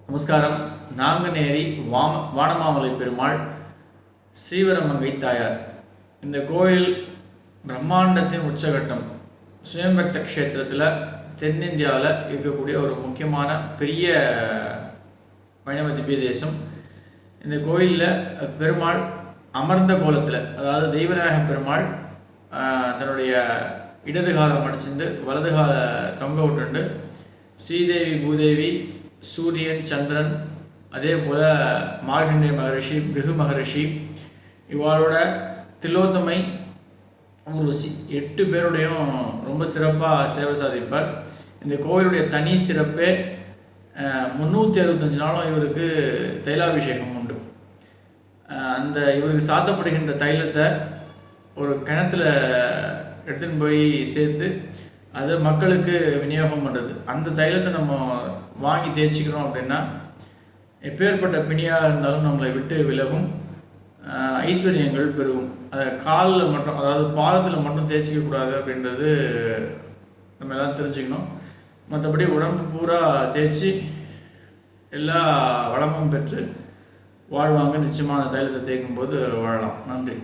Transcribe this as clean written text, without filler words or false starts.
நமஸ்காரம். நாங்குநேரி வானமாமலை பெருமாள் ஸ்ரீவரமங்கை தாயார். இந்த கோயில் பிரம்மாண்டத்தின் உச்சகட்டம். சுயம்பக்த க்ஷேத்திரத்தில் தென்னிந்தியாவில் இருக்கக்கூடிய ஒரு முக்கியமான பெரிய வைணவ திவ்ய தேசம். இந்த கோயிலில் பெருமாள் அமர்ந்த கோலத்தில், அதாவது தெய்வநாயக பெருமாள் தன்னுடைய இடது காலை மடிச்சிருந்து வலது காலை தொங்க விட்டுண்டு, ஸ்ரீதேவி பூதேவி, சூரியன், சந்திரன், அதே போல் மார்கண்டே மகரிஷி, பிருகு மகரிஷி, இவாளோட திலோத்தமை, ஊர்வசி 8 பேருடையும் ரொம்ப சிறப்பாக சேவை சாதிப்பார். இந்த கோயிலுடைய தனி சிறப்பே 365 நாளும் இவருக்கு தைலாபிஷேகம் உண்டு. அந்த இவருக்கு சாத்தப்படுகின்ற தைலத்தை ஒரு கிணத்துல எடுத்துன்னு போய் சேர்த்து அது மக்களுக்கு விநியோகம் பண்ணுறது. அந்த தைலத்தை நம்ம வாங்கி தேய்ச்சிக்கிறோம் அப்படின்னா எப்பேற்பட்ட பிணியாக இருந்தாலும் நம்மளை விட்டு விலகும், ஐஸ்வர்யங்கள் பெருகும். அதை காலில் மட்டும், அதாவது பாதத்தில் மட்டும் தேய்ச்சிக்கக்கூடாது அப்படின்றது நம்ம எல்லாம் தெரிஞ்சுக்கணும். மற்றபடி உடம்பு பூரா தேய்ச்சி எல்லா வளமும் பெற்று வாழ்வாங்க. நிச்சயமாக அந்த தைலத்தை தேய்க்கும்போது வாழலாம். நன்றி.